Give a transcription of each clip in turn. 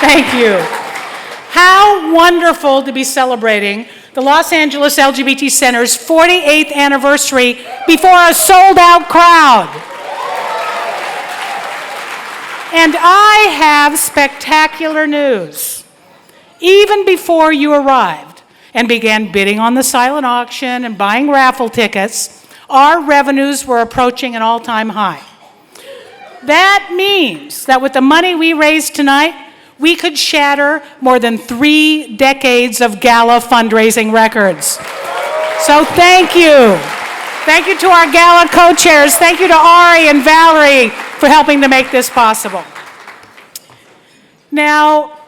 Thank you. How wonderful to be celebrating the Los Angeles LGBT Center's 48th anniversary before a sold-out crowd. And I have spectacular news. Even before you arrived and began bidding on the silent auction and buying raffle tickets, our revenues were approaching an all-time high. That means that with the money we raised tonight, we could shatter more than 3 decades of gala fundraising records. So thank you. Thank you to our gala co-chairs. Thank you to Ari and Valerie for helping to make this possible. Now,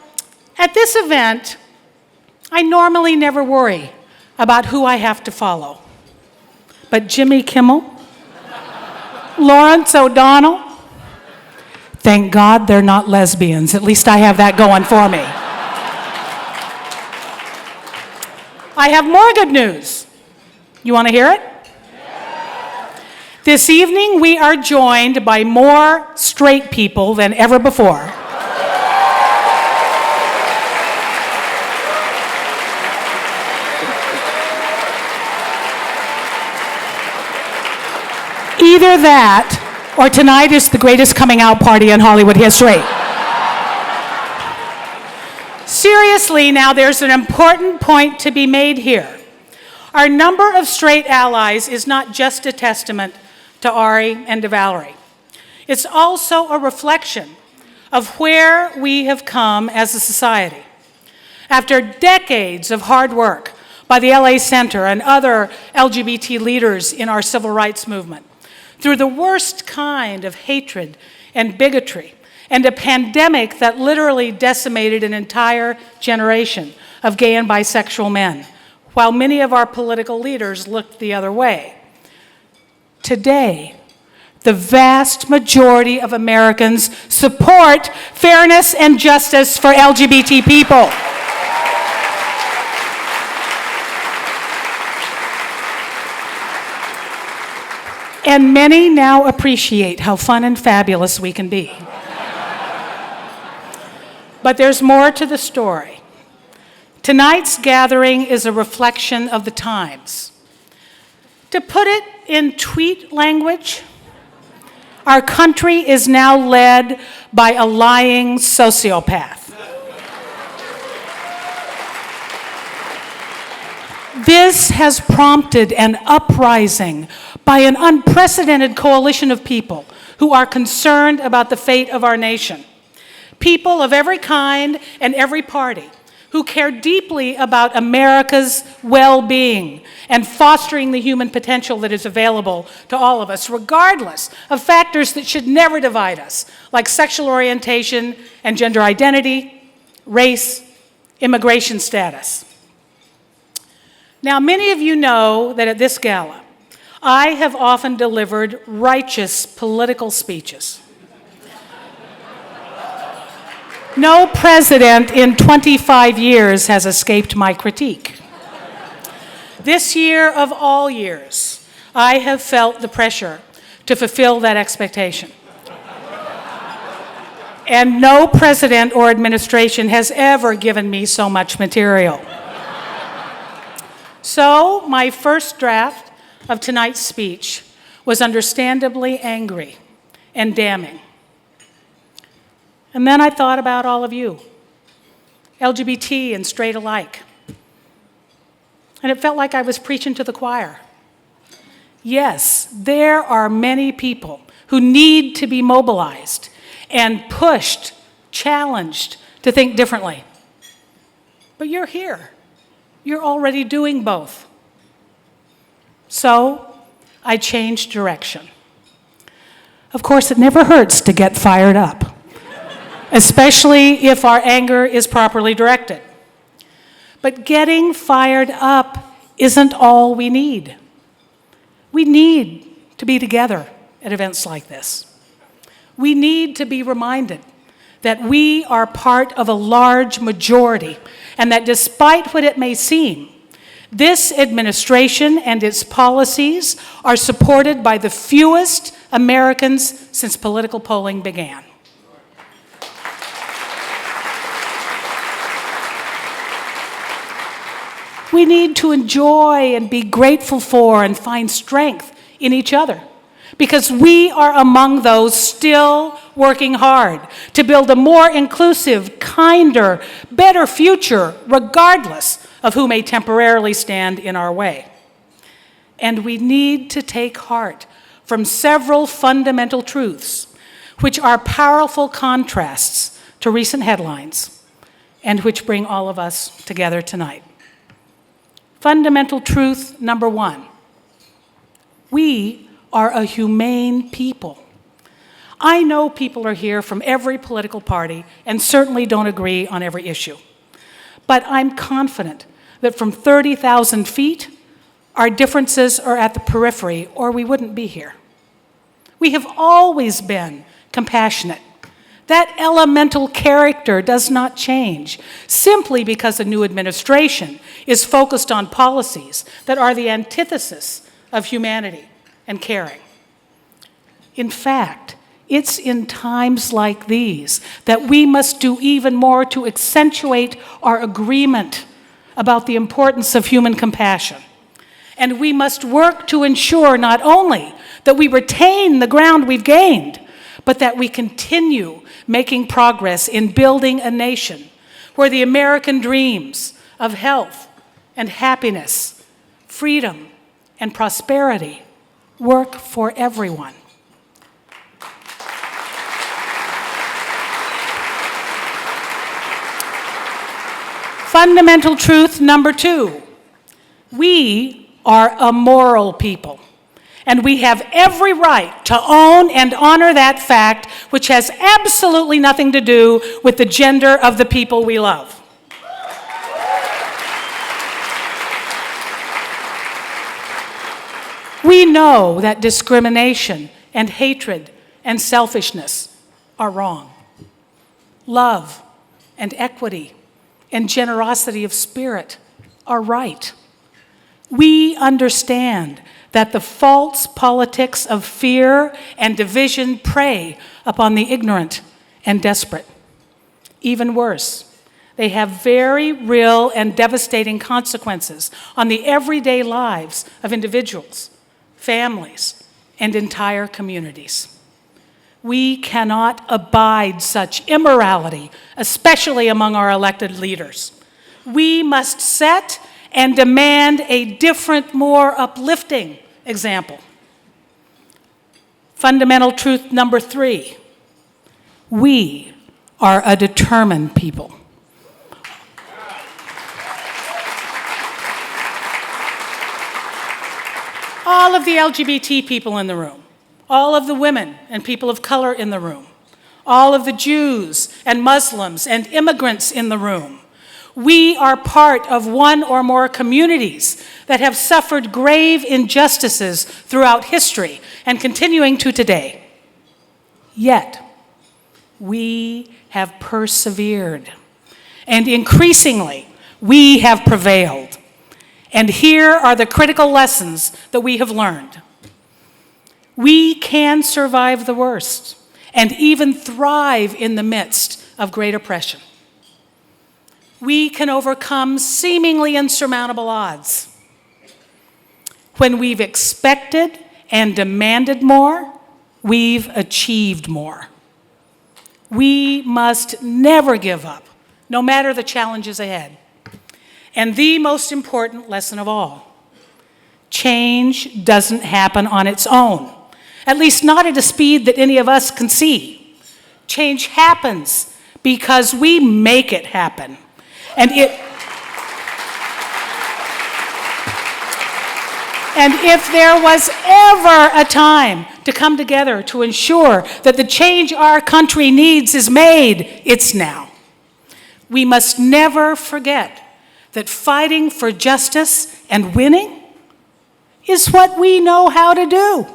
at this event, I normally never worry about who I have to follow. But Jimmy Kimmel, Lawrence O'Donnell, thank God they're not lesbians. At least I have that going for me. I have more good news. You want to hear it? This evening, we are joined by more straight people than ever before. Either that, or tonight is the greatest coming out party in Hollywood history. Seriously, now there's an important point to be made here. Our number of straight allies is not just a testament to Ari and to Valerie. It's also a reflection of where we have come as a society. After decades of hard work by the LA Center and other LGBT leaders in our civil rights movement, through the worst kind of hatred and bigotry, and a pandemic that literally decimated an entire generation of gay and bisexual men, while many of our political leaders looked the other way. Today, the vast majority of Americans support fairness and justice for LGBT people. And many now appreciate how fun and fabulous we can be. But there's more to the story. Tonight's gathering is a reflection of the times. To put it in tweet language, our country is now led by a lying sociopath. This has prompted an uprising by an unprecedented coalition of people who are concerned about the fate of our nation. People of every kind and every party who care deeply about America's well-being and fostering the human potential that is available to all of us, regardless of factors that should never divide us, like sexual orientation and gender identity, race, immigration status. Now, many of you know that at this gala, I have often delivered righteous political speeches. No president in 25 years has escaped my critique. This year of all years, I have felt the pressure to fulfill that expectation. And no president or administration has ever given me so much material. So, my first draft of tonight's speech was understandably angry and damning. And then I thought about all of you, LGBT and straight alike. And it felt like I was preaching to the choir. Yes, there are many people who need to be mobilized and pushed, challenged to think differently. But you're here. You're already doing both. So, I changed direction. Of course, it never hurts to get fired up, especially if our anger is properly directed. But getting fired up isn't all we need. We need to be together at events like this. We need to be reminded that we are part of a large majority, and that despite what it may seem, this administration and its policies are supported by the fewest Americans since political polling began. We need to enjoy and be grateful for and find strength in each other, because we are among those still working hard to build a more inclusive, kinder, better future, regardless of who may temporarily stand in our way. And we need to take heart from several fundamental truths, which are powerful contrasts to recent headlines, and which bring all of us together tonight. Fundamental truth number one: we are a humane people. I know people are here from every political party and certainly don't agree on every issue. But I'm confident that from 30,000 feet, our differences are at the periphery, or we wouldn't be here. We have always been compassionate. That elemental character does not change simply because a new administration is focused on policies that are the antithesis of humanity and caring. In fact, it's in times like these that we must do even more to accentuate our agreement about the importance of human compassion. And we must work to ensure not only that we retain the ground we've gained, but that we continue making progress in building a nation where the American dreams of health and happiness, freedom and prosperity work for everyone. Fundamental truth number two: we are a moral people, and we have every right to own and honor that fact, which has absolutely nothing to do with the gender of the people we love. We know that discrimination and hatred and selfishness are wrong. Love and equity and generosity of spirit are right. We understand that the false politics of fear and division prey upon the ignorant and desperate. Even worse, they have very real and devastating consequences on the everyday lives of individuals, families, and entire communities. We cannot abide such immorality, especially among our elected leaders. We must set and demand a different, more uplifting example. Fundamental truth number three: we are a determined people. All of the LGBT people in the room, all of the women and people of color in the room, all of the Jews and Muslims and immigrants in the room, we are part of one or more communities that have suffered grave injustices throughout history and continuing to today. Yet, we have persevered, and increasingly, we have prevailed. And here are the critical lessons that we have learned. We can survive the worst and even thrive in the midst of great oppression. We can overcome seemingly insurmountable odds. When we've expected and demanded more, we've achieved more. We must never give up, no matter the challenges ahead. And the most important lesson of all: change doesn't happen on its own, at least not at a speed that any of us can see. Change happens because we make it happen. And if there was ever a time to come together to ensure that the change our country needs is made, it's now. We must never forget that fighting for justice and winning is what we know how to do.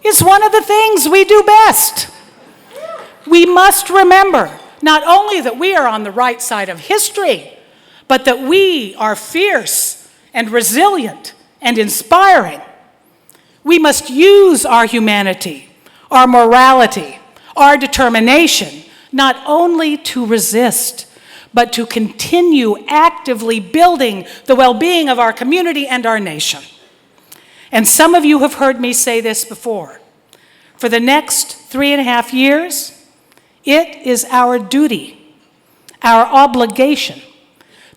It's one of the things we do best. We must remember not only that we are on the right side of history, but that we are fierce and resilient and inspiring. We must use our humanity, our morality, our determination, not only to resist, but to continue actively building the well-being of our community and our nation. And some of you have heard me say this before. For the next 3.5 years, it is our duty, our obligation,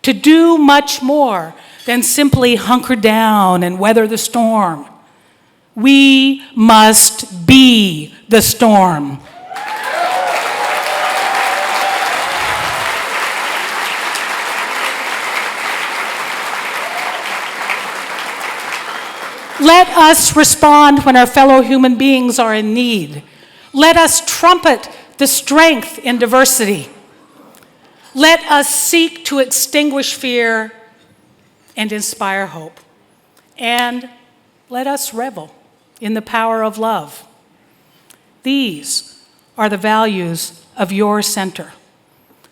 to do much more than simply hunker down and weather the storm. We must be the storm. Let us respond when our fellow human beings are in need. Let us trumpet the strength in diversity. Let us seek to extinguish fear and inspire hope. And let us revel in the power of love. These are the values of your center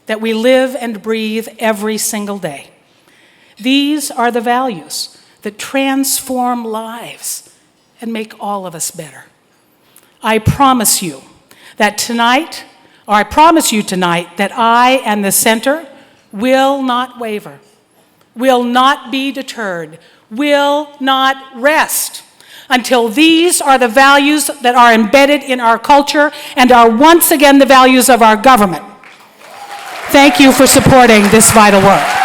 that we live and breathe every single day. These are the values that transform lives and make all of us better. I promise you tonight that I and the center will not waver, will not be deterred, will not rest until these are the values that are embedded in our culture and are once again the values of our government. Thank you for supporting this vital work.